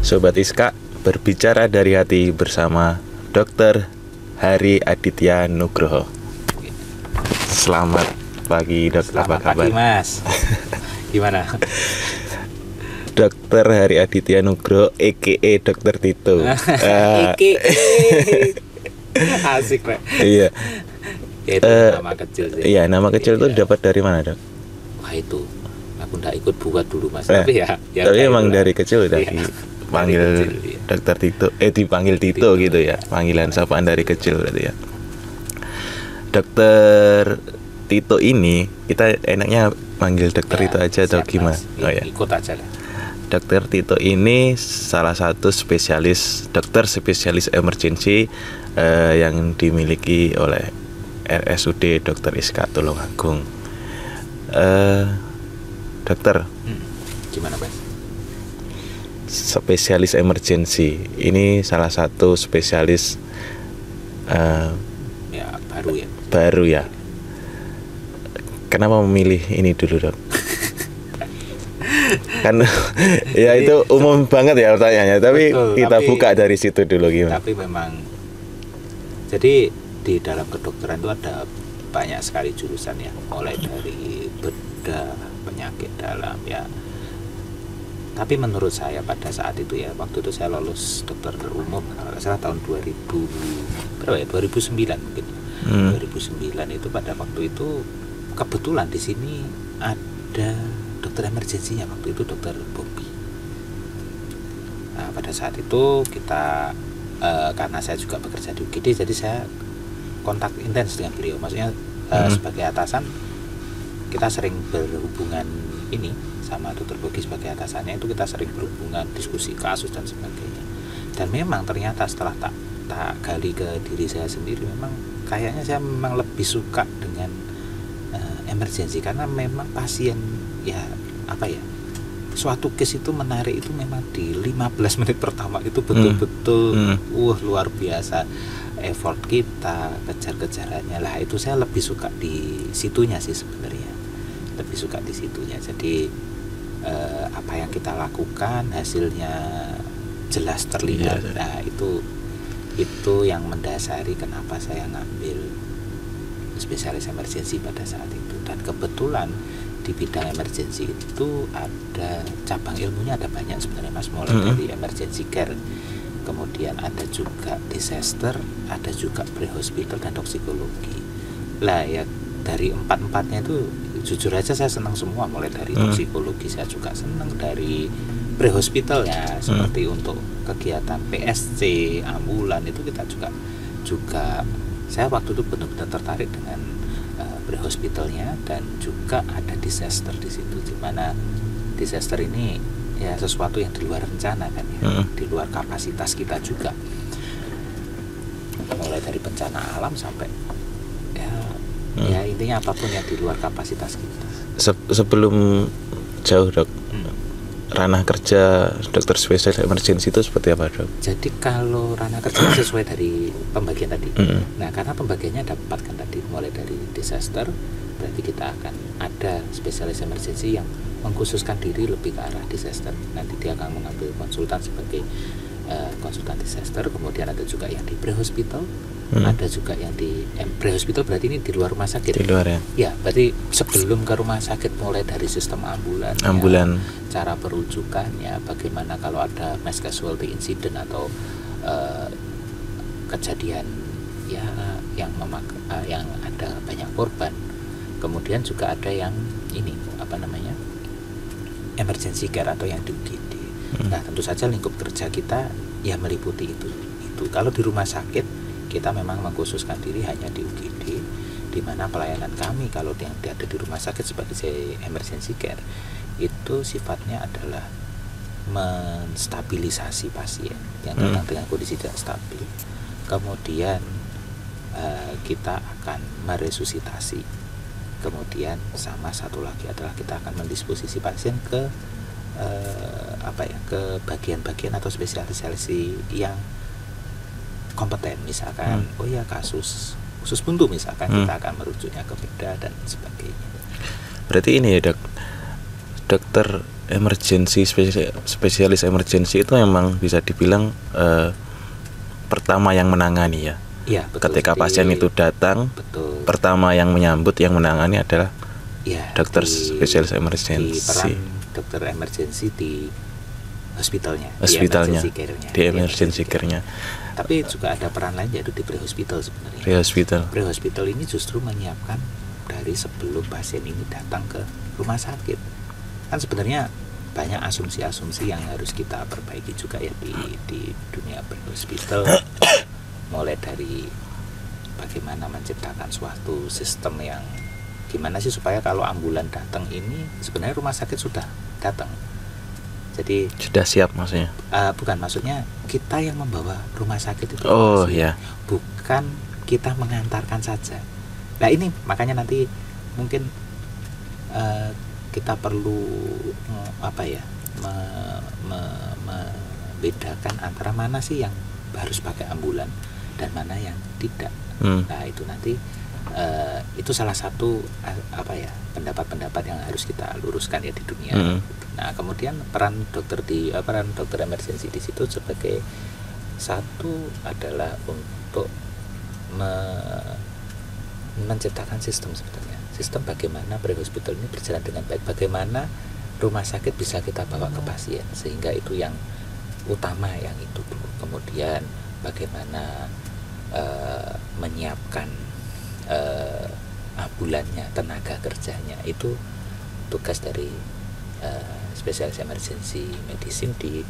Sobat Iska, berbicara dari hati bersama Dr. Hari Aditya Nugroho. Selamat pagi, Dok. Apa kabar? Pagi, Mas. Gimana? Dr. Hari Aditya Nugroho, a.k.a. Dr. Tito. Asik, Pak. Iya. Ya, itu nama kecil sih. Iya, nama kecil itu dapat dari mana, Dok? Wah, itu aku nggak ikut buat dulu, Mas. Tapi emang dari kecil udah dipanggil Dr. Tito. Dipanggil Tito gitu ya. Panggilan sapaan dari kecil berarti ya. Dr. Tito ini kita enaknya panggil Dr. Tito aja atau gimana? Oh ya. Ikut aja lah. Dr. Tito ini salah satu dokter spesialis emergency yang dimiliki oleh RSUD Dr. Iska Tulungagung. Dokter, gimana, Pak? Spesialis emergency ini salah satu spesialis baru ya. Kenapa memilih ini dulu, Dok? Kan ya itu umum banget ya pertanyaannya, tapi kita buka dari situ dulu gimana. Tapi memang jadi di dalam kedokteran itu ada banyak sekali jurusan ya, mulai dari bedah, penyakit dalam ya. Tapi menurut saya pada saat itu ya, waktu itu saya lulus dokter umum kalau nggak salah tahun 2009 mungkin. 2009 itu pada waktu itu kebetulan di sini ada dokter emergensinya, waktu itu dokter Bobby. Nah, pada saat itu kita karena saya juga bekerja di UGD, jadi saya kontak intens dengan beliau. Maksudnya sebagai atasan kita sering berhubungan ini sama dokter Bogi sebagai atasannya, itu kita sering berhubungan, diskusi kasus dan sebagainya. Dan memang ternyata setelah tak gali ke diri saya sendiri, memang kayaknya saya memang lebih suka dengan emergensi, karena memang pasien ya apa ya, suatu case itu menarik itu memang di 15 menit pertama itu betul-betul luar biasa effort kita, kejar-kejarannya lah, itu saya lebih suka di situnya sih sebenarnya, lebih suka di situnya. Jadi apa yang kita lakukan hasilnya jelas terlihat. Nah, itu yang mendasari kenapa saya ngambil spesialis emergensi pada saat itu. Dan kebetulan di bidang emergensi itu ada cabang ilmunya, ada banyak sebenarnya, Mas, mulai dari emergency care, kemudian ada juga disaster, ada juga pre-hospital dan toksikologi. Lah ya, dari empat-empatnya itu jujur aja saya senang semua, mulai dari toksikologi saya juga senang, dari pre-hospital ya seperti untuk kegiatan PSC, ambulan itu kita juga saya waktu itu benar-benar tertarik dengan pre-hospitalnya, dan juga ada disaster di situ, di mana disaster ini ya sesuatu yang di luar rencana kan ya, di luar kapasitas kita juga, mulai dari bencana alam sampai ya intinya apapun yang di luar kapasitas kita. Sebelum jauh, Dok, ranah kerja dokter spesialis emergensi itu seperti apa, Dok? Jadi kalau ranah kerja sesuai dari pembagian tadi. Nah, karena pembagiannya ada 4 kan tadi, mulai dari disaster, berarti kita akan ada spesialis emergensi yang mengkhususkan diri lebih ke arah disaster. Nanti dia akan mengambil konsultan sebagai konsultan disaster. Kemudian ada juga yang di pre-hospital, ada juga yang di pre-hospital, berarti ini di luar rumah sakit. Di luar ya? Ya, berarti sebelum ke rumah sakit, mulai dari sistem ambulan, cara perujukannya, bagaimana kalau ada mass casualty incident atau kejadian ya yang ada banyak korban. Kemudian juga ada yang ini emergency care atau yang di UGD. Nah, tentu saja lingkup kerja kita ya meliputi itu. Kalau di rumah sakit kita memang mengkhususkan diri hanya di UGD, di mana pelayanan kami kalau yang ada di rumah sakit sebagai emergency care itu sifatnya adalah menstabilisasi pasien yang datang dengan kondisi tidak stabil. Kemudian kita akan meresusitasi. Kemudian sama satu lagi adalah kita akan mendisposisi pasien ke ke bagian-bagian atau spesialisasi yang kompeten, misalkan kasus usus buntu misalkan, kita akan merujuknya ke bedah dan sebagainya. Berarti ini ya dok, dokter emergency spesialis emergency itu memang bisa dibilang pertama yang menangani ya. Iya, betul. Ketika Jadi, pasien itu datang, betul. pertama yang menyambut, yang menangani adalah Ya, dokter spesialis emergency. Di peran dokter emergency di hospitalnya, di emergency care-nya. Tapi juga ada peran lain yaitu di pre-hospital sebenarnya. Pre-hospital ini justru menyiapkan dari sebelum pasien ini datang ke rumah sakit. Kan sebenarnya banyak asumsi-asumsi yang harus kita perbaiki juga ya di dunia pre-hospital. Mulai dari bagaimana menciptakan suatu sistem yang gimana sih supaya kalau ambulan datang ini sebenarnya rumah sakit sudah datang. Jadi sudah siap maksudnya? Bukan, maksudnya kita yang membawa rumah sakit itu. Oh iya. Bukan kita mengantarkan saja. Nah ini makanya nanti mungkin kita perlu membedakan antara mana sih yang harus pakai ambulan dan mana yang tidak. Nah itu nanti itu salah satu pendapat-pendapat yang harus kita luruskan ya di dunia. Nah kemudian peran dokter emergency di situ sebagai satu adalah untuk menciptakan sistem sebenarnya, sistem bagaimana pre-hospital ini berjalan dengan baik, bagaimana rumah sakit bisa kita bawa ke pasien, sehingga itu yang utama yang itu dulu. Kemudian bagaimana menyiapkan ambulannya, tenaga kerjanya, itu tugas dari spesialis emergency medicine di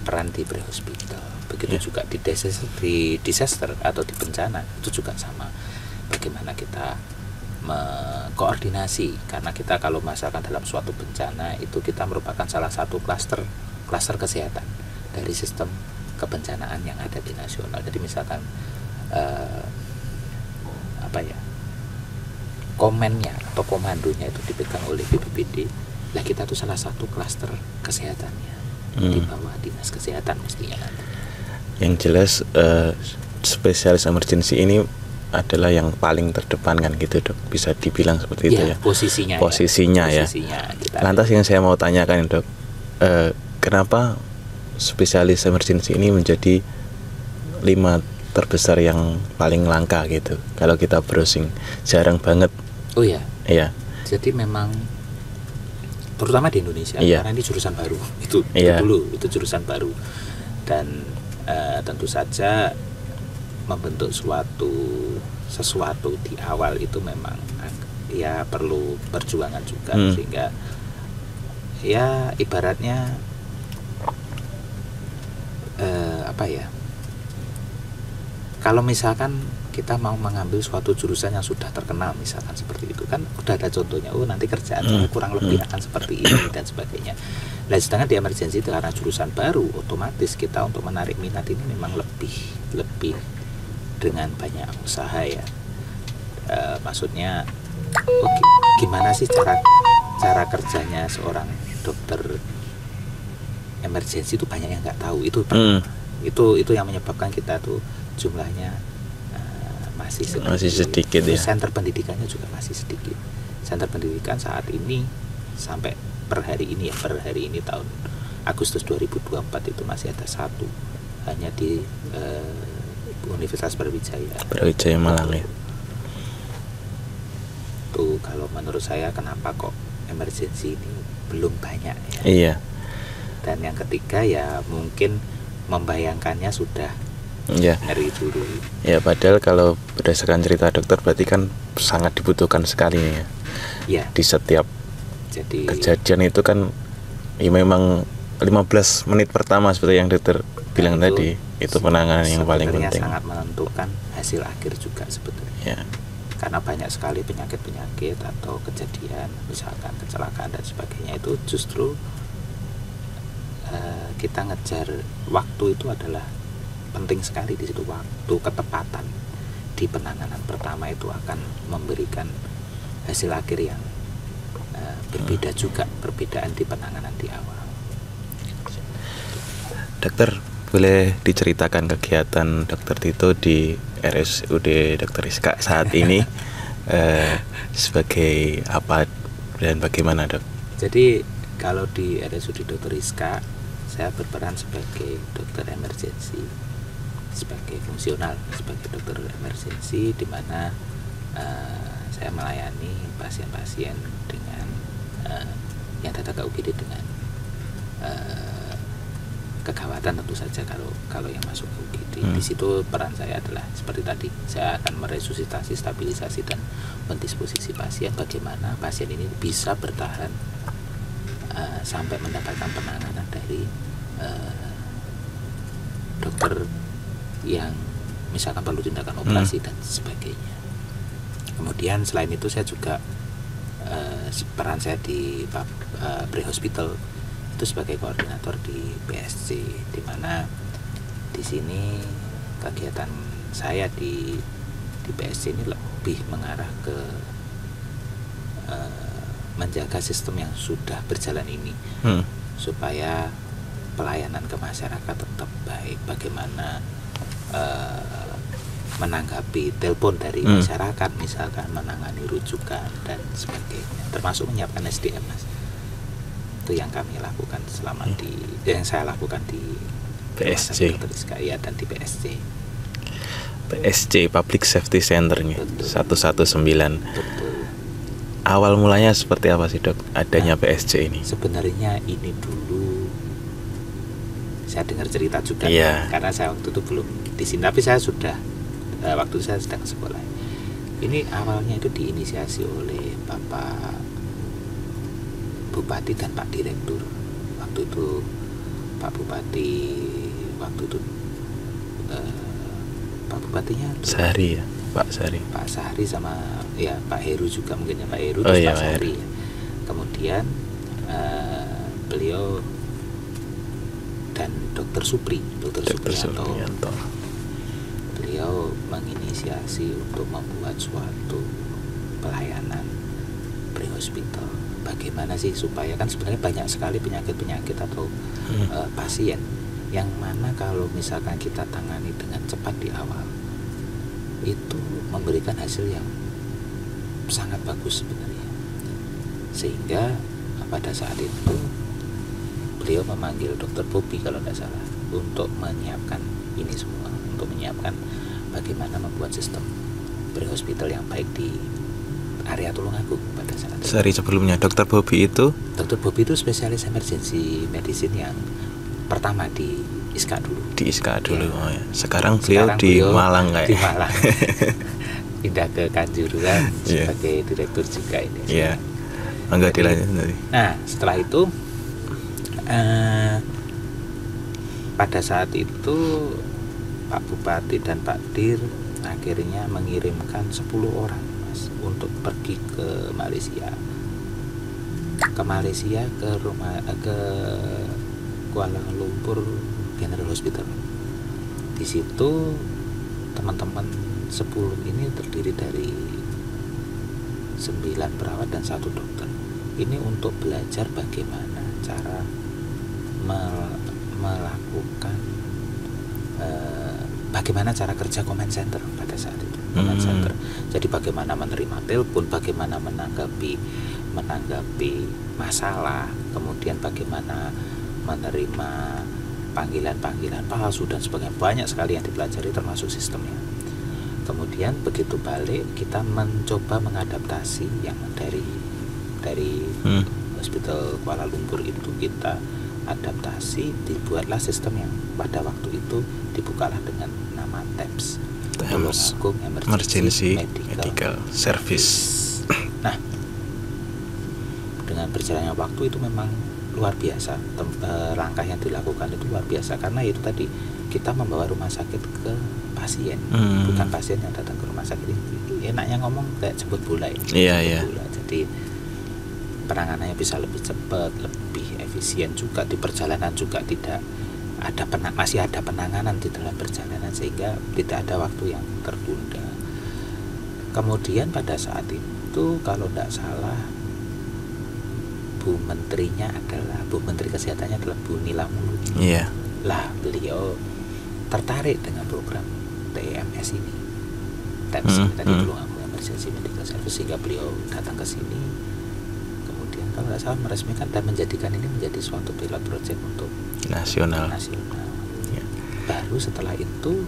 peran di pre-hospital. Begitu juga di disaster atau di bencana itu juga sama, bagaimana kita mengkoordinasi, karena kita kalau misalkan dalam suatu bencana itu kita merupakan salah satu klaster kesehatan dari sistem kebencanaan yang ada di nasional. Jadi misalkan komennya atau komandonya itu dipegang oleh BPBD, lah kita tuh salah satu klaster kesehatannya di bawah dinas kesehatan mestinya nanti. Yang jelas spesialis emergency ini adalah yang paling terdepan kan gitu dok, bisa dibilang seperti itu ya. Posisinya ya. Lantas yang saya mau tanyakan dok, kenapa spesialis emergency ini menjadi 5 terbesar yang paling langka gitu? Kalau kita browsing jarang banget. Oh ya. Iya. Jadi memang terutama di Indonesia karena ini jurusan baru itu jurusan baru, dan tentu saja membentuk sesuatu di awal itu memang ya perlu perjuangan juga, sehingga ya ibaratnya kalau misalkan kita mau mengambil suatu jurusan yang sudah terkenal misalkan seperti itu kan udah ada contohnya, nanti kerjaannya kurang lebih akan seperti ini dan sebagainya. Nah sedangkan di emergency itu karena jurusan baru, otomatis kita untuk menarik minat ini memang lebih dengan banyak usaha ya. Maksudnya gimana sih cara kerjanya seorang dokter emergency itu banyak yang nggak tahu. Itu yang menyebabkan kita tuh jumlahnya masih sedikit ya. Center pendidikannya juga masih sedikit. Center pendidikan saat ini sampai per hari ini tahun Agustus 2024 itu masih ada 1 hanya di Universitas Brawijaya Malang ya. Tuh kalau menurut saya kenapa kok emergency ini belum banyak ya. Iya. Dan yang ketiga ya mungkin membayangkannya sudah dari dulu. Ya padahal kalau berdasarkan cerita dokter berarti kan sangat dibutuhkan sekali ya. Ya. Di setiap kejadian itu kan ya memang 15 menit pertama seperti yang dokter bilang tadi itu penanganan yang paling penting. Sangat menentukan hasil akhir juga sebetulnya. Ya. Karena banyak sekali penyakit atau kejadian misalkan kecelakaan dan sebagainya itu justru kita ngejar waktu itu adalah penting sekali di situ. Waktu ketepatan di penanganan pertama itu akan memberikan hasil akhir yang berbeda juga, perbedaan di penanganan di awal. Dokter, boleh diceritakan kegiatan Dokter Tito di RSUD Dr. Iska saat ini sebagai apa dan bagaimana, Dok? Jadi kalau di RSUD Dr. Rizka, saya berperan sebagai dokter emergensi, sebagai fungsional, sebagai dokter emergensi, di mana saya melayani pasien-pasien dengan yang datang ke UGD dengan kegawatan tentu saja kalau yang masuk ke UGD. Di situ peran saya adalah seperti tadi, saya akan meresusitasi, stabilisasi dan mendisposisi pasien, bagaimana pasien ini bisa bertahan sampai mendapatkan penanganan dari dokter yang misalkan perlu tindakan operasi dan sebagainya. Kemudian selain itu saya juga peran saya di pre-hospital itu sebagai koordinator di PSC, di mana di sini kegiatan saya di PSC ini lebih mengarah ke menjaga sistem yang sudah berjalan ini supaya pelayanan ke masyarakat tetap baik. Bagaimana menanggapi telepon dari masyarakat, misalkan menangani rujukan dan sebagainya, termasuk menyiapkan SDM, Mas. Itu yang kami lakukan selama yang saya lakukan di PSC dan di PSC Public Safety Center-nya 119. Betul. Awal mulanya seperti apa sih, Dok, adanya PSC ini? Sebenarnya ini dulu saya dengar cerita juga, karena saya waktu itu belum di sini, tapi saya sudah waktu saya sedang sekolah. Ini awalnya itu diinisiasi oleh Bapak Bupati dan Pak Direktur. Waktu itu Pak Bupati, Pak Bupatinya Sehari ya, Pak Sehari sama ya Pak Heru juga, mungkin ya Pak Heru, terus Pak Sehari ya. Kemudian beliau dan Dr. Supriyanto, beliau menginisiasi untuk membuat suatu pelayanan pre-hospital. Bagaimana sih supaya, kan sebenarnya banyak sekali penyakit-penyakit atau pasien yang mana kalau misalkan kita tangani dengan cepat di awal itu memberikan hasil yang sangat bagus sebenarnya. Sehingga pada saat itu beliau memanggil Dr. Bobby kalau tidak salah untuk menyiapkan ini semua, untuk menyiapkan bagaimana membuat sistem pre-hospital yang baik di area Tulungagung pada saat itu. Sehari sebelumnya Dr. Bobby itu spesialis emergency medicine yang pertama di ISKA dulu. Di ISKA dulu. Ya. Oh ya. Sekarang beliau di Malang kayak. Di Malang. Pindah ke Kanjuruhan sebagai direktur juga ini. Iya. Enggak dilanjut tadi. Nah, setelah itu pada saat itu Pak Bupati dan Pak Dir akhirnya mengirimkan 10 orang, Mas, untuk pergi ke Malaysia. Ke Kuala Lumpur General Hospital. Di situ teman-teman 10 ini terdiri dari 9 perawat dan 1 dokter. Ini untuk belajar bagaimana cara melakukan bagaimana cara kerja command center pada saat itu. Command center. Jadi bagaimana menerima telepon, bagaimana menanggapi masalah, kemudian bagaimana menerima panggilan-panggilan palsu dan sebagainya. Banyak sekali yang dipelajari termasuk sistemnya. Kemudian begitu balik kita mencoba mengadaptasi yang dari Hospital Kuala Lumpur itu, kita adaptasi, dibuatlah sistem yang pada waktu itu dibukalah dengan nama TEMS, Tulungagung Emergency Medical Service. Nah, dengan berjalannya waktu itu memang luar biasa, langkah yang dilakukan itu luar biasa, karena itu tadi kita membawa rumah sakit ke pasien, bukan pasien yang datang ke rumah sakit. Enaknya ngomong kayak jemput bola ini. Bola. Jadi penanganannya bisa lebih cepat, lebih efisien juga, di perjalanan juga tidak ada masih ada penanganan di dalam perjalanan, sehingga tidak ada waktu yang tertunda. Kemudian pada saat itu kalau tidak salah Bu Menteri Kesehatannya adalah Bu Nila Muluk. Lah beliau tertarik dengan program TEMS ini, TEMS tadi Tulungagung emergency medical service, sehingga beliau datang ke sini, kemudian kalau nggak salah meresmikan dan menjadikan ini menjadi suatu pilot project untuk nasional. Ya. Baru setelah itu,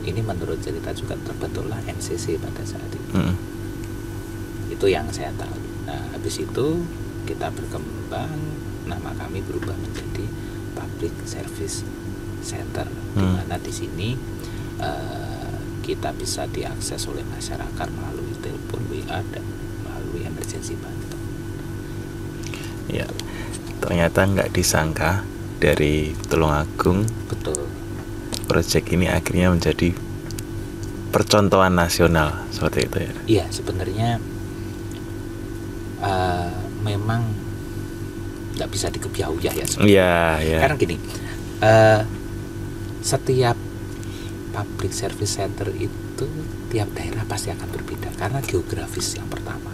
ini menurut cerita juga terbentuklah MCC pada saat itu. Itu yang saya tahu. Nah, habis itu kita berkembang, nama kami berubah menjadi Public Service Center, di mana di sini kita bisa diakses oleh masyarakat melalui telepon, WA, dan melalui emergency button. Ya, ternyata nggak disangka dari Tulungagung, betul, proyek ini akhirnya menjadi percontohan nasional seperti itu ya. Iya, sebenarnya memang nggak bisa dikebiauyah ya. Iya. Karena gini, setiap public service center itu tiap daerah pasti akan berbeda karena geografis yang pertama,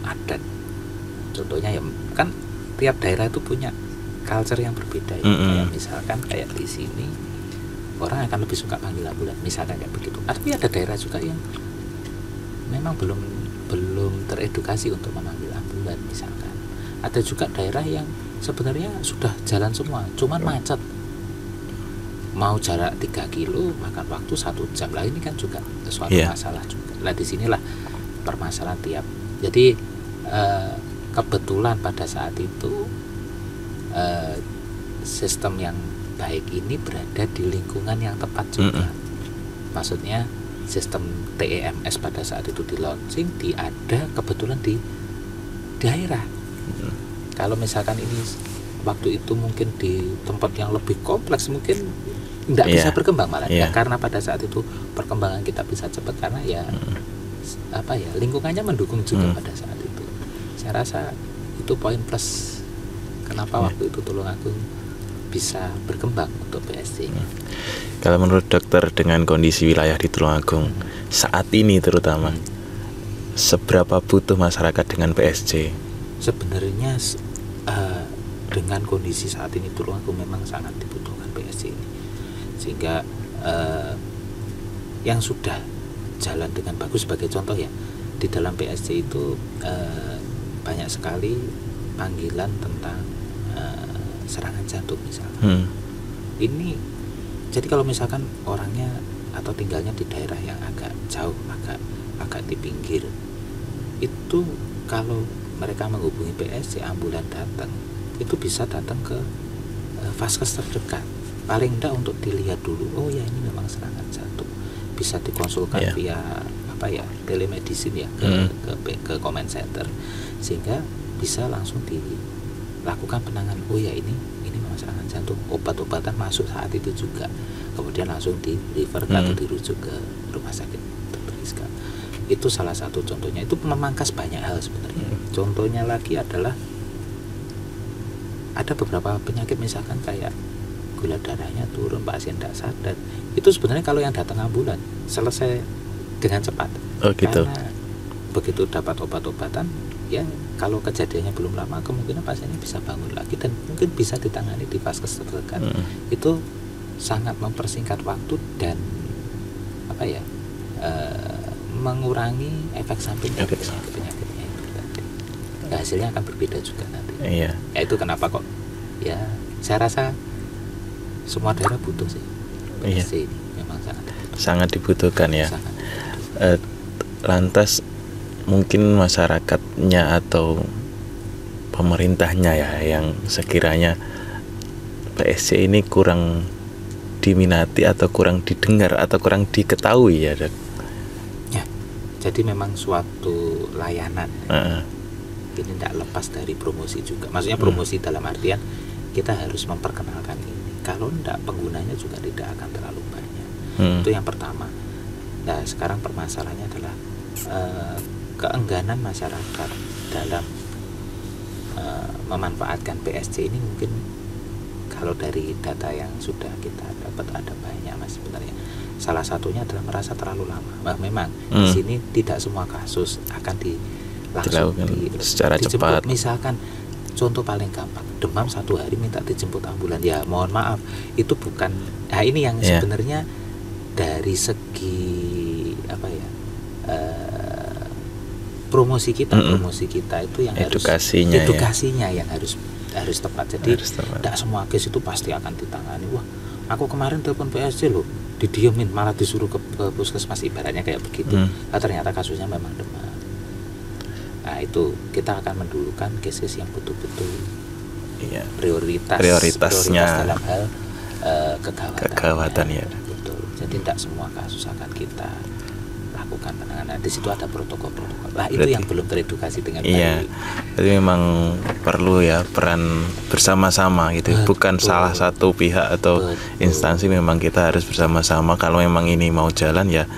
adat. Contohnya ya kan tiap daerah itu punya culture yang berbeda ya. Kayak misalkan kayak di sini orang akan lebih suka panggil ambulan, misalkan kayak begitu. Tapi ada daerah juga yang memang belum teredukasi untuk memanggil ambulan misalkan. Ada juga daerah yang sebenarnya sudah jalan semua, cuman macet. Mau jarak 3 kilo makan waktu 1 jam lah, ini kan juga suatu masalah juga. Lah di sinilah permasalahan tiap. Jadi kebetulan pada saat itu sistem yang baik ini berada di lingkungan yang tepat juga. Maksudnya sistem TEMS pada saat itu di launching ada kebetulan di daerah. Kalau misalkan ini waktu itu mungkin di tempat yang lebih kompleks mungkin tidak bisa berkembang malah ya, karena pada saat itu perkembangan kita bisa cepat karena lingkungannya mendukung juga pada saat itu. Saya rasa itu poin plus kenapa waktu itu Tulungagung bisa berkembang untuk PSC. Kalau menurut dokter dengan kondisi wilayah di Tulungagung saat ini terutama, seberapa butuh masyarakat dengan PSC? Sebenarnya dengan kondisi saat ini Tulungagung memang sangat dibutuhkan PSC ini, sehingga yang sudah jalan dengan bagus, sebagai contoh ya, di dalam PSC itu banyak sekali panggilan tentang serangan jantung misalkan. Ini jadi kalau misalkan orangnya atau tinggalnya di daerah yang agak jauh, agak di pinggir, itu kalau mereka menghubungi PSC, ambulan datang, itu bisa datang ke vaskes terdekat. Paling enggak untuk dilihat dulu, oh ya ini memang serangan jantung. Bisa dikonsulkan via telemedicine ya ke comment center, sehingga bisa langsung dilakukan penanganan. Oh ya ini memang serangan jantung. Obat-obatan masuk saat itu juga. Kemudian langsung di refer atau dirujuk ke rumah sakit Dr. Rizka. Itu salah satu contohnya. Itu memangkas banyak hal sebenarnya. Contohnya lagi adalah ada beberapa penyakit misalkan kayak gula darahnya turun, pasien tidak sadar. Itu sebenarnya kalau yang datang ambulan selesai dengan cepat. Oh gitu. Karena begitu dapat obat-obatan, ya kalau kejadiannya belum lama kemungkinan pasiennya bisa bangun lagi dan mungkin bisa ditangani di vaskes terdekat. Itu sangat mempersingkat waktu dan mengurangi efek samping dari penyakitnya itu tadi. Nah, hasilnya akan berbeda juga nanti. Iya. Ya itu kenapa kok ya saya rasa semua daerah butuh sih. PSC ini memang sangat dibutuhkan ya. Lantas mungkin masyarakatnya atau pemerintahnya ya yang sekiranya PSC ini kurang diminati atau kurang didengar atau kurang diketahui ya, Dok. Ya, jadi memang suatu layanan. Ini tidak lepas dari promosi juga. Maksudnya promosi dalam artian kita harus memperkenalkan ini. Kalau tidak, penggunanya juga tidak akan terlalu banyak. Itu yang pertama. Nah, sekarang permasalahannya adalah keengganan masyarakat dalam memanfaatkan PSC ini. Mungkin kalau dari data yang sudah kita dapat ada banyak mas sebenarnya. Salah satunya adalah merasa terlalu lama. Memang di sini tidak semua kasus akan langsung secara cepat. Misalkan contoh paling gampang, demam 1 hari minta dijemput ambulan, ya mohon maaf itu bukan. Nah ini yang sebenarnya dari segi promosi kita itu yang edukasinya yang harus tepat. Jadi tidak semua case itu pasti akan ditangani. Wah, aku kemarin telepon PSC loh, didiemin, malah disuruh ke puskesmas, ibaratnya kayak begitu. Ternyata kasusnya memang demam. Nah, itu kita akan mendulukan case-case yang betul-betul prioritasnya dalam hal kegawatan ya. Betul. Jadi tidak semua kasus akan kita lakukan penanganan. Di situ ada protokol-protokol. Nah, itu yang belum teredukasi dengan baik. Jadi memang perlu ya peran bersama-sama gitu. Bukan salah satu pihak atau instansi, memang kita harus bersama-sama. Kalau memang ini mau jalan ya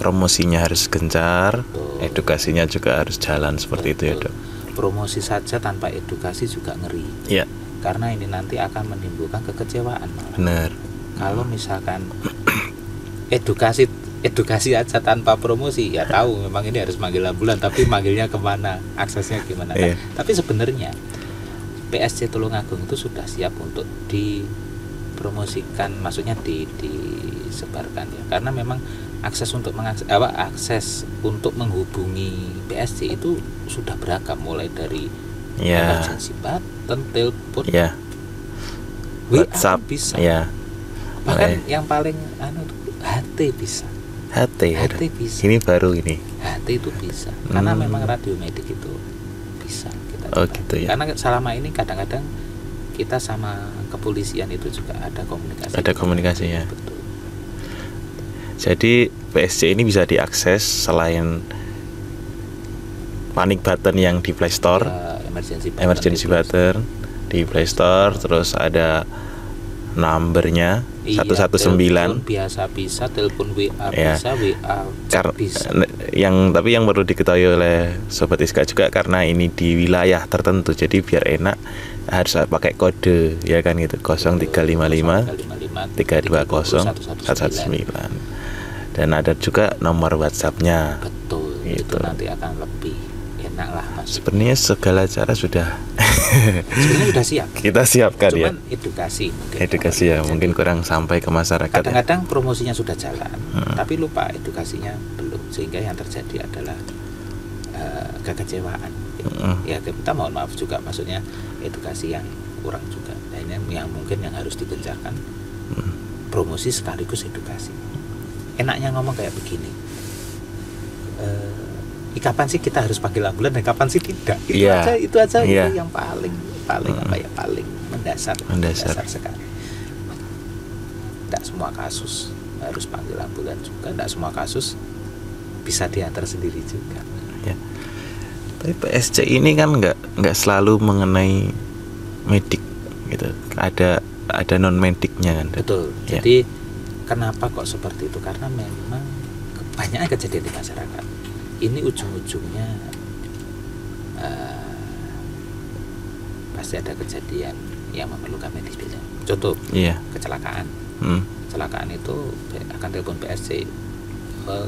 promosinya harus gencar, edukasinya juga harus jalan seperti itu ya, Dok. Promosi saja tanpa edukasi juga ngeri. Iya. Karena ini nanti akan menimbulkan kekecewaan malah. Benar. Kalau misalkan edukasi aja tanpa promosi, ya tahu memang ini harus manggil ambulan, tapi manggilnya kemana, aksesnya gimana. Nah, tapi sebenarnya PSC Tulungagung itu sudah siap untuk dipromosikan, maksudnya disebarkan ya, karena memang akses untuk akses untuk menghubungi PSC itu sudah beragam, mulai dari emergency button, telepon, WhatsApp bisa, bahkan yang paling HT bisa. HT bisa. Ini baru ini. HT itu bisa. Karena memang radio medik itu bisa kita. Gitu ya. Karena selama ini kadang-kadang kita sama kepolisian itu juga ada komunikasi. Ada komunikasi ya. Betul. Jadi PSC ini bisa diakses selain panic button yang di Play Store, emergency button di Play Store, terus ada numbernya 119. Biasa bisa, telepon WA bisa, WA bisa. Tapi yang perlu diketahui oleh Sobat Iska juga, karena ini di wilayah tertentu, jadi biar enak harus pakai kode ya kan gitu, 0355 320 119. Dan ada juga nomor WhatsApp-nya. Betul. Gitu. Itu nanti akan lebih enak lah, Mas. Sebenarnya segala cara sudah siap. Kita siapkan. Cuman ya. Edukasi ya, mungkin kurang sampai ke masyarakat. Kadang-kadang promosinya sudah jalan, tapi lupa edukasinya belum, sehingga yang terjadi adalah kekecewaan. Ya, kita mohon maaf juga, maksudnya edukasi yang kurang juga. Nah, ini yang mungkin yang harus digencarkan, promosi sekaligus edukasi. Enaknya ngomong kayak begini, kapan sih kita harus panggil ambulan dan kapan sih tidak, itu aja itu yang paling paling mendasar sekali. Tidak semua kasus harus panggil ambulan juga, tidak semua kasus bisa diantar sendiri juga. Ya. Tapi PSC ini kan nggak selalu mengenai medik gitu, ada non mediknya kan. Betul. Ya. Jadi kenapa kok seperti itu? Karena memang kebanyakan kejadian di masyarakat ini ujung-ujungnya pasti ada kejadian yang memerlukan medis biasanya. Contoh, kecelakaan. Kecelakaan itu akan telepon PSC.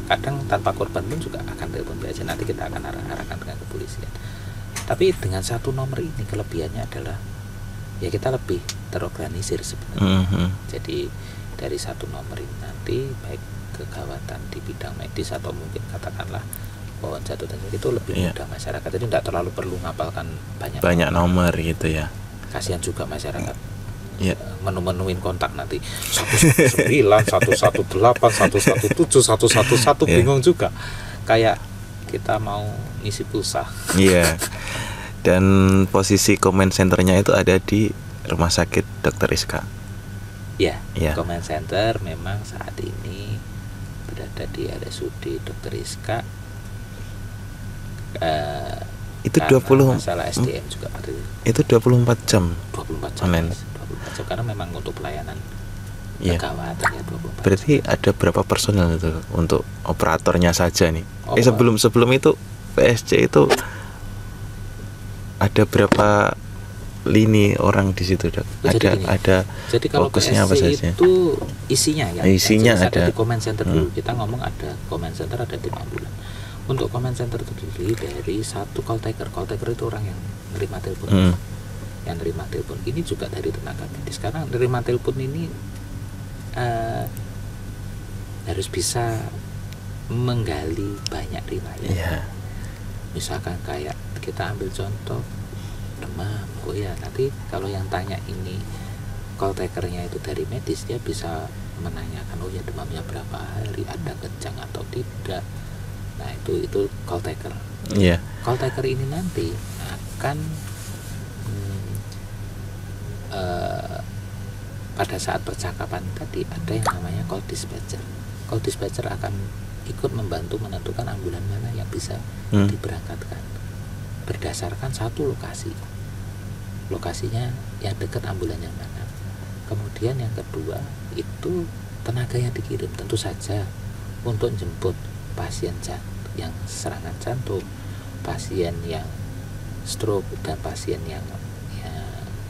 Kadang tanpa korban pun juga akan telepon PSC. Nanti kita akan arahkan dengan kepolisian. Tapi dengan satu nomor ini kelebihannya adalah ya kita lebih terorganisir sebenarnya. Jadi dari satu nomor ini nanti baik kegawatan di bidang medis atau mungkin katakanlah pohon jatuh dan itu lebih mudah masyarakat. Jadi tidak terlalu perlu ngapalkan banyak nomor gitu ya. Kasihan juga masyarakat. Menu-menuin kontak nanti 119, 118, 117, 111 bingung juga. Kayak kita mau ngisi pulsa. Iya. Dan posisi comment centernya itu ada di Rumah Sakit Dr. Iska. Ya, comment center memang saat ini berada di RSUD Dr. Iska. Itu 20 masalah SDM juga ada. Itu 24 jam. 24 jam. 24 jam karena memang untuk pelayanan kegawatan ya 24. Berarti ada berapa personel itu untuk operatornya saja nih? Sebelum itu PSC itu ada berapa lini orang di situ, Dok? Ada jadi kalau fokusnya apa saja? Itu isinya ya. Isinya ada di comment center dulu. Kita ngomong ada comment center, ada tim ambulan. Untuk comment center itu terdiri dari satu call taker. Call taker itu orang yang nerima telepon. Yang nerima telepon ini juga dari tenaga medis. Sekarang nerima telepon ini harus bisa menggali banyak riwayat. Misalkan kayak kita ambil contoh demam, oh ya nanti kalau yang tanya ini call takernya itu dari medis, dia bisa menanyakan oh ya demamnya berapa hari, ada kejang atau tidak. Nah itu call taker. Yeah. Call taker ini nanti akan pada saat percakapan tadi ada yang namanya call dispatcher. Call dispatcher akan ikut membantu menentukan ambulan mana yang bisa diberangkatkan berdasarkan satu lokasinya yang dekat ambulan yang mana. Kemudian yang kedua itu tenaga yang dikirim, tentu saja untuk jemput pasien yang serangan jantung, pasien yang stroke, dan pasien yang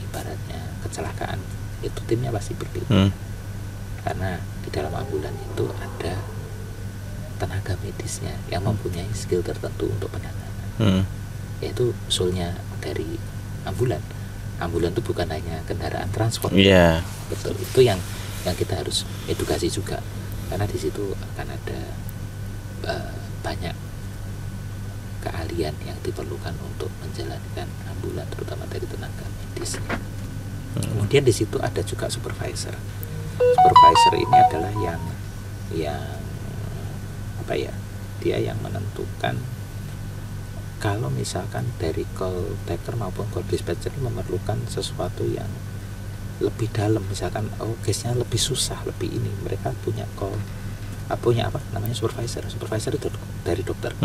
ibaratnya kecelakaan, itu timnya pasti berbeda. Karena di dalam ambulan itu ada tenaga medisnya yang mempunyai skill tertentu untuk penanganan. Yaitu usulnya dari ambulan. Ambulan itu bukan hanya kendaraan transport. Yeah. Betul. Itu yang kita harus edukasi juga, karena di situ akan ada banyak keahlian yang diperlukan untuk menjalankan ambulan, terutama dari tenaga medisnya. Kemudian di situ ada juga supervisor. Supervisor ini adalah yang apa ya? Dia yang menentukan kalau misalkan dari call taker maupun call dispatcher memerlukan sesuatu yang lebih dalam, misalkan case-nya lebih susah, lebih ini, mereka punya apa namanya supervisor itu dari dokter.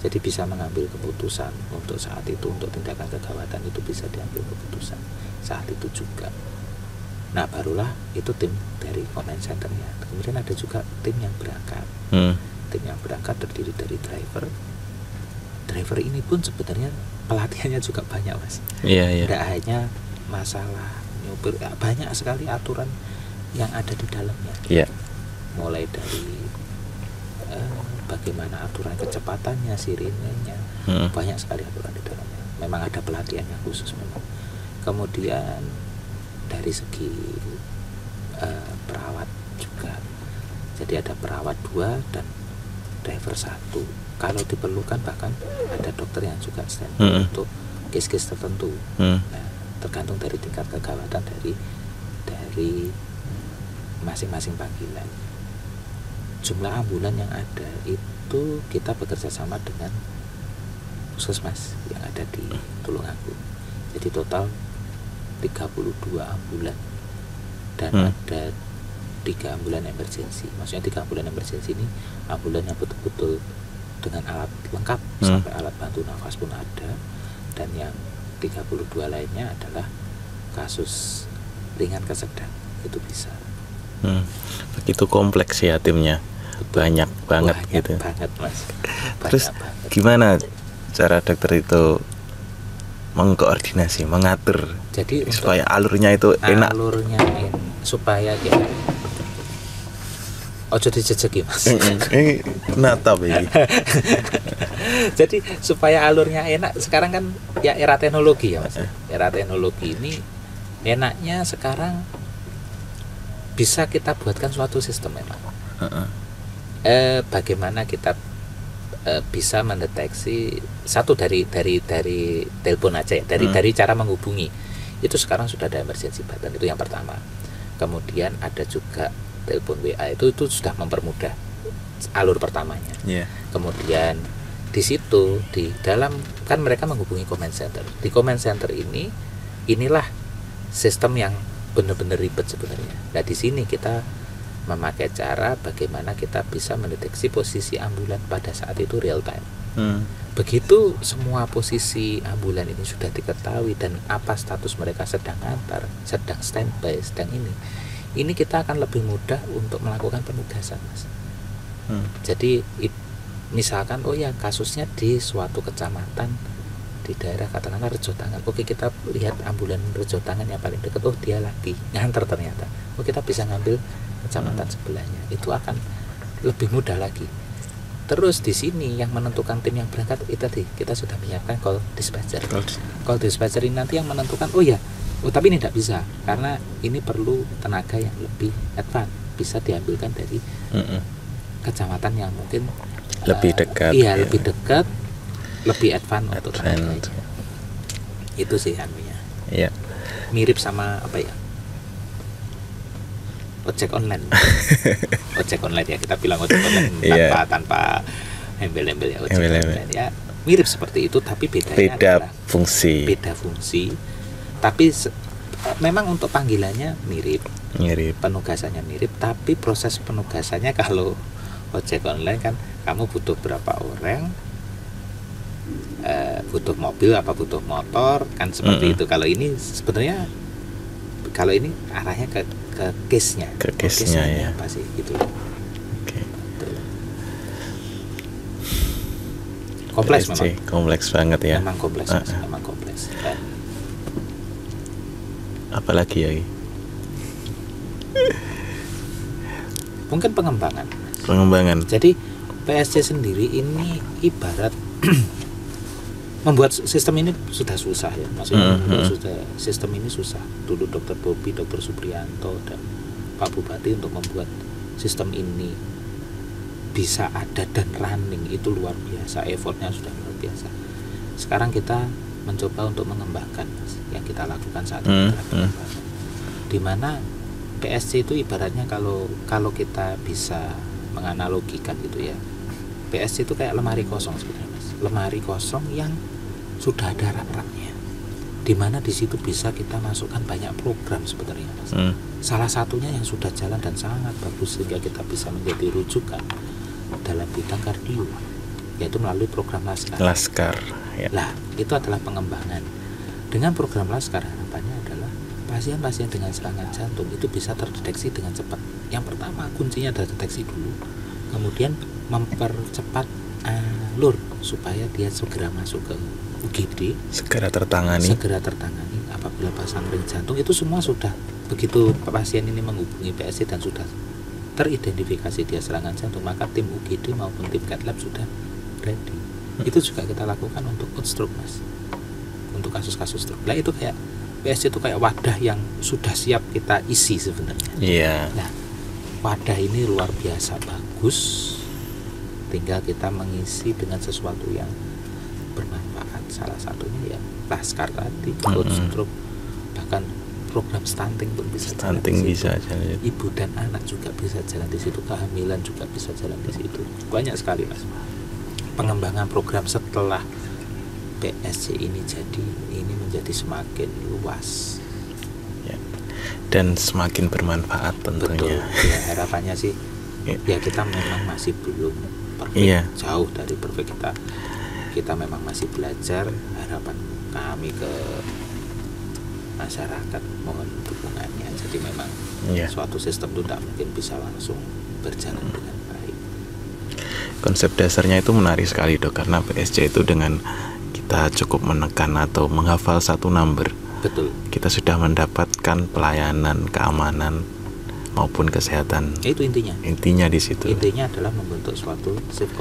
Jadi bisa mengambil keputusan untuk saat itu, untuk tindakan kegawatan itu bisa diambil keputusan saat itu juga. Nah barulah itu tim dari command center-nya. Kemudian ada juga tim yang berangkat. Tim yang berangkat terdiri dari driver ini pun sebenarnya pelatihannya juga banyak, Mas. Tidak hanya masalah nyopir, banyak sekali aturan yang ada di dalamnya. Mulai dari bagaimana aturan kecepatannya, sirenenya, banyak sekali aturan di dalamnya. Memang ada pelatihannya khusus memang. Kemudian dari segi perawat juga, jadi ada perawat 2 dan driver 1. Kalau diperlukan bahkan ada dokter yang juga standby untuk case-case tertentu. Nah, tergantung dari tingkat kegawatan dari masing-masing panggilan. Jumlah ambulan yang ada itu kita bekerja sama dengan puskesmas yang ada di Tulungagung. Jadi total 32 ambulan dan ada 3 ambulan emergensi. Maksudnya 3 ambulan emergensi ini ambulan yang betul-betul dengan alat lengkap sampai alat bantu nafas pun ada, dan yang 32 lainnya adalah kasus ringan ke sedang, itu bisa. Begitu kompleks ya timnya. Banyak banget gitu. Banget, Mas. Terus gimana cara dokter itu mengkoordinasi, mengatur, jadi supaya alurnya itu enak? Alurnya supaya ya ojo dijejeki, Mas. Ini natap ini. Jadi supaya alurnya enak, sekarang kan ya era teknologi ya, Mas. Era teknologi ini enaknya sekarang bisa kita buatkan suatu sistem memang. Bagaimana kita bisa mendeteksi satu dari telepon aja ya, dari cara menghubungi. Itu sekarang sudah ada emergency button, itu yang pertama. Kemudian ada juga telepon WA, itu sudah mempermudah alur pertamanya. Kemudian di situ di dalam kan mereka menghubungi command center. Di command center inilah sistem yang benar-benar ribet sebenarnya. Nah di sini kita memakai cara bagaimana kita bisa mendeteksi posisi ambulan pada saat itu real time. Begitu semua posisi ambulan ini sudah diketahui dan apa status mereka sedang antar, sedang standby, sedang ini kita akan lebih mudah untuk melakukan penugasan, Mas. Jadi misalkan kasusnya di suatu kecamatan di daerah katakanlah Rejotangan. Oke, kita lihat ambulan Rejotangan yang paling dekat, dia lagi nganter ternyata. Kita bisa ngambil kecamatan sebelahnya. Itu akan lebih mudah lagi. Terus di sini yang menentukan tim yang berangkat itu tadi kita sudah menyiapkan call dispatcher. Call dispatcher ini nanti yang menentukan tapi ini tidak bisa karena ini perlu tenaga yang lebih advance, bisa diambilkan dari kecamatan yang mungkin lebih dekat. Lebih dekat lebih advance untuk tenaganya. Itu sih anunya. Iya. Mirip sama apa ya? Ojek online. Ojek online ya, kita bilang ojek online tanpa embel-embel ya, ojek online ya. Mirip seperti itu, tapi bedanya adalah fungsi. Beda fungsi. Tapi memang untuk panggilannya mirip. Penugasannya mirip, tapi proses penugasannya kalau ojek online kan kamu butuh berapa orang, butuh mobil apa butuh motor kan seperti itu. Kalau ini sebenarnya kalau ini arahnya ke case-nya. Ke case-nya ya. Apa sih gitu. Okay. Kompleks memang. Kompleks banget ya. Memang kompleks, memang kompleks. Dan apalagi ya? Mungkin pengembangan. Jadi PSC sendiri ini ibarat membuat sistem ini sudah susah ya, maksudnya sistem ini susah. Dulu Dr. Bobi, Dr. Supriyanto dan Pak Bupati untuk membuat sistem ini bisa ada dan running itu luar biasa, effortnya sudah luar biasa. Sekarang kita mencoba untuk mengembangkan yang kita lakukan saat ini, di mana PSC itu ibaratnya kalau kita bisa menganalogikan gitu ya, PSC itu kayak lemari kosong sebenarnya Mas, lemari kosong yang sudah ada rak-raknya, di mana di situ bisa kita masukkan banyak program sebenarnya Mas. Salah satunya yang sudah jalan dan sangat bagus sehingga kita bisa menjadi rujukan dalam bidang kardio, yaitu melalui program Laskar. Ya. Lah, itu adalah pengembangan. Dengan program Laskar harapannya adalah pasien-pasien dengan serangan jantung itu bisa terdeteksi dengan cepat. Yang pertama kuncinya adalah deteksi dulu, kemudian mempercepat alur supaya dia segera masuk ke UGD, segera tertangani apabila pasang ring jantung. Itu semua sudah begitu pasien ini menghubungi PSC dan sudah teridentifikasi dia serangan jantung, maka tim UGD maupun tim cath lab sudah ready. Itu juga kita lakukan untuk stroke Mas, untuk kasus-kasus stroke. Lah itu kayak PSC itu kayak wadah yang sudah siap kita isi sebenarnya. Iya. Nah, wadah ini luar biasa bagus, tinggal kita mengisi dengan sesuatu yang bermanfaat. Salah satunya ya Laskar tadi, stroke, bahkan program stunting pun bisa jalan di situ. Ibu dan anak juga bisa jalan di situ, kehamilan juga bisa jalan di situ. Banyak sekali Mas pengembangan program setelah PSC ini menjadi semakin luas ya, dan semakin bermanfaat tentunya. Betul. Ya, harapannya sih ya kita memang masih belum perfect, jauh dari perfect. Kita memang masih belajar. Harapan kami ke masyarakat mohon dukungannya. Jadi memang suatu sistem itu tidak mungkin bisa langsung berjalan dengan baik. Konsep dasarnya itu menarik sekali Dok, karena PSC itu dengan kita cukup menekan atau menghafal satu number, betul, kita sudah mendapatkan pelayanan, keamanan maupun kesehatan. Itu intinya di situ. Intinya adalah membentuk suatu safe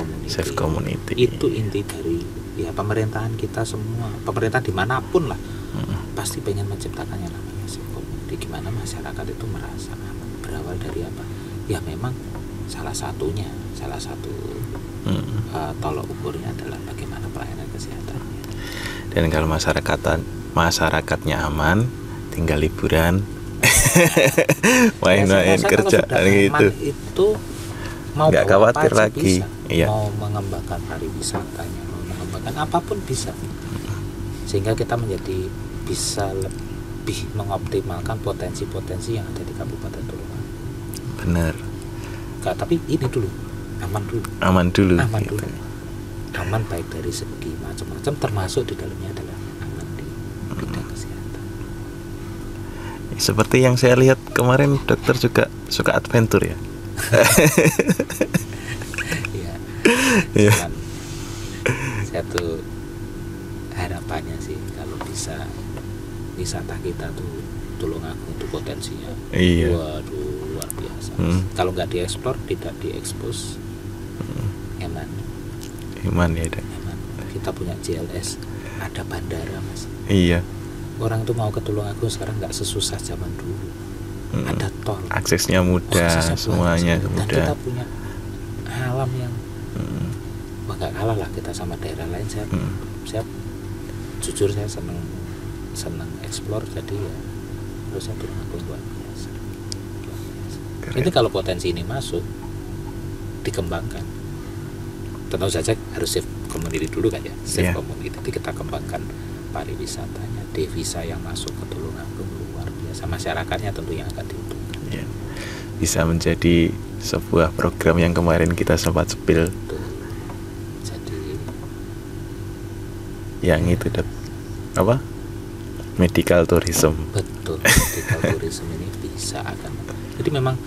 community. Itu inti dari ya pemerintahan kita semua, pemerintah dimanapun lah, pasti pengen menciptakan yang namanya safe community. Gimana masyarakat itu merasa aman. Berawal dari apa? Ya memang salah satu tolok ukurnya adalah bagaimana pelayanan kesehatannya. Dan kalau masyarakatnya aman, tinggal liburan, main-main kerja gitu. Itu mau nggak khawatir lagi. Iya. Mau mengembangkan pariwisatanya, mau mengembangkan apapun bisa. Sehingga kita bisa lebih mengoptimalkan potensi-potensi yang ada di Kabupaten Tulungagung. Benar. Tapi ini dulu aman dulu. Aman baik dari segi macam-macam, termasuk di dalamnya adalah aman di bidang kesehatan. Seperti yang saya lihat kemarin, dokter juga suka adventure ya. Iya. Satu harapannya sih kalau bisa wisata kita tuh Tulungagung tuh potensinya. Iya. Waduh, luar biasa. Kalau nggak dieksplor, tidak diekspos, Eman ya, Dek. Kita punya JLS, ada bandara Mas. Iya. Orang tuh mau ke Tulungagung sekarang nggak sesusah zaman dulu. Ada tol. Aksesnya mudah, semuanya mudah. Dan kita punya alam yang nggak kalah lah kita sama daerah lain. Saya jujur saya senang explore, jadi ya terus saya Tulungagung luar biasa. Ini kalau potensi ini masuk dikembangkan, tentu saja harus safe community dulu kan ya, safe community itu kita kembangkan pariwisatanya, devisa yang masuk ke Tulungagung luar biasa, masyarakatnya tentu yang akan diuntungkan. Bisa menjadi sebuah program yang kemarin kita sempat spill. Jadi yang itu apa? Medical tourism. Betul, medical tourism ini bisa akan. Jadi memang,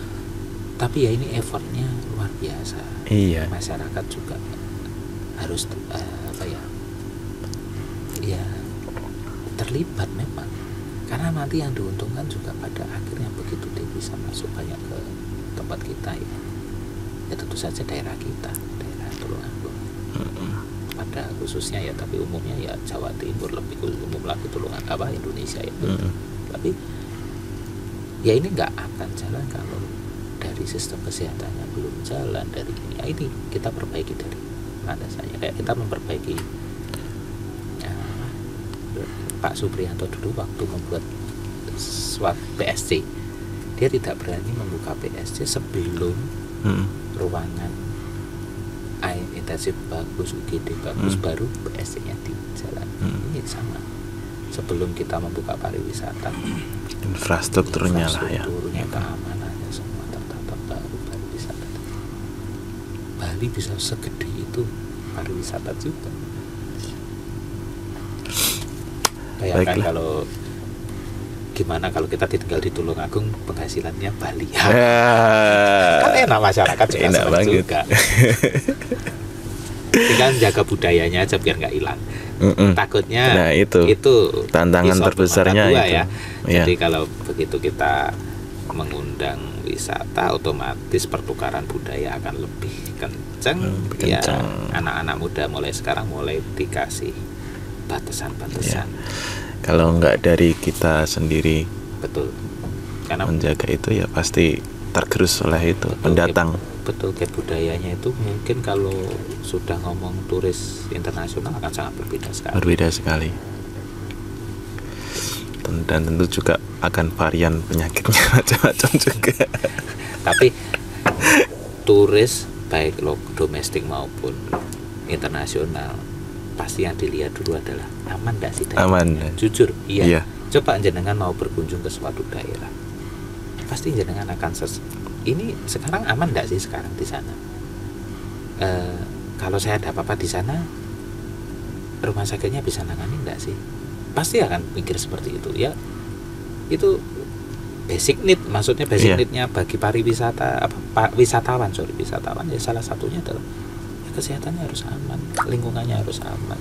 tapi ya ini effortnya luar biasa. Iya. Masyarakat juga harus ya terlibat memang, karena nanti yang diuntungkan juga pada akhirnya begitu dia bisa masuk banyak ke tempat kita ya tentu saja daerah kita, daerah Tulungagung pada khususnya ya, tapi umumnya ya Jawa Timur, lebih umum lagi Tulungagung Indonesia itu. Tapi ya ini nggak akan jalan kalau dari sistem kesehatannya belum jalan. Dari ini ya ini kita perbaiki dari landasannya, kayak kita memperbaiki Pak Supriyanto dulu waktu membuat swab PSC, dia tidak berani membuka PSC sebelum ruangan air intensif bagus, UGD bagus, baru PSC-nya di jalan. Ini sama, sebelum kita membuka pariwisata, infrastrukturnya lah ya, keamanannya semua tertata, baru pariwisata. Bali bisa segede itu pariwisata juga. Bayangkan kalau gimana kalau kita tinggal di Tulungagung, penghasilannya Bali. Kan enak, masyarakat juga enak senang juga. Tinggal jaga budayanya aja biar nggak hilang. Takutnya itu tantangan terbesarnya itu. Ya. Jadi kalau begitu kita mengundang wisata, otomatis pertukaran budaya akan lebih kencang. Ya, anak-anak muda mulai sekarang mulai dikasih batasan-batasan. Kalau nggak dari kita sendiri, betul, karena menjaga itu ya pasti tergerus oleh itu pendatang. Betul, kayak budayanya itu mungkin kalau sudah ngomong turis internasional akan sangat berbeda sekali. Dan tentu juga akan varian penyakitnya macam-macam juga. Tapi turis baik domestik maupun internasional, pasti yang dilihat dulu adalah aman nggak sih daerah? Aman. Jujur, iya. Coba jenengan mau berkunjung ke suatu daerah, pasti jenengan akan ini sekarang aman nggak sih sekarang di sana? Kalau saya ada apa-apa di sana, rumah sakitnya bisa nangani nggak sih? Pasti akan mikir seperti itu ya. Itu basic need, maksudnya basic need-nya bagi pariwisata, wisatawan ya, salah satunya adalah kesehatannya harus aman, lingkungannya harus aman.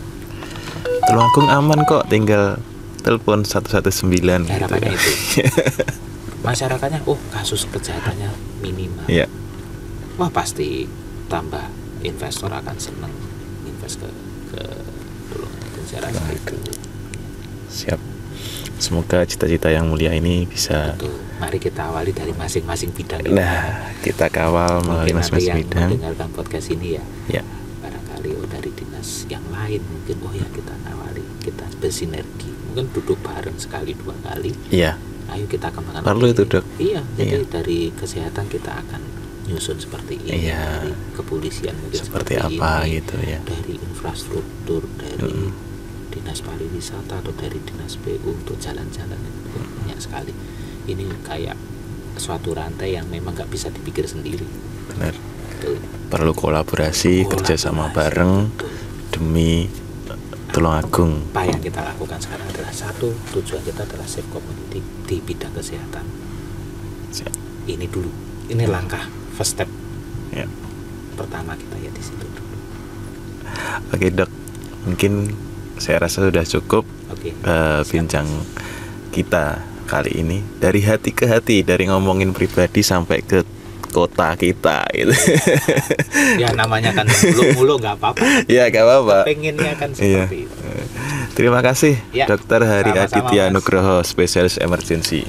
Tulungagung aman kok, tinggal telepon 119. Harapannya gitu. Itu masyarakatnya, kasus kejahatannya minimal. Wah, pasti tambah investor akan senang invest ke Tulungagung. Saya rasa itu. Siap. Semoga cita-cita yang mulia ini bisa. Betul. Mari kita awali dari masing-masing bidang. Kita kawal melalui masing-masing bidang. Mendengarkan podcast ini ya. Barangkali dari dinas yang lain mungkin kita awali, kita bersinergi, mungkin duduk bareng sekali 2 kali. Iya. Ayo kita kembangkan. Perlu itu, Dok. Iya. Jadi dari kesehatan kita akan nyusun seperti ini. Iya. Dari kepolisian mungkin seperti apa ini, gitu ya. Dari infrastruktur, dari dinas pariwisata atau dari dinas PU untuk jalan-jalan, banyak sekali. Ini kayak suatu rantai yang memang nggak bisa dipikir sendiri. Benar. Perlu kolaborasi, kerjasama bareng demi Tulungagung. Apa yang kita lakukan sekarang adalah satu, tujuan kita adalah safe community di bidang kesehatan. Ini dulu, ini langkah first step. Pertama kita ya di situ dulu. Oke, Dok, mungkin saya rasa sudah cukup bincang kita kali ini, dari hati ke hati, dari ngomongin pribadi sampai ke kota kita gitu. Ya namanya kan mulu-mulu nggak apa-apa. Ya nggak apa-apa. Pengennya kan seperti itu. Terima kasih, ya, Dr. Hari Aditya Nugroho, spesialis emergency.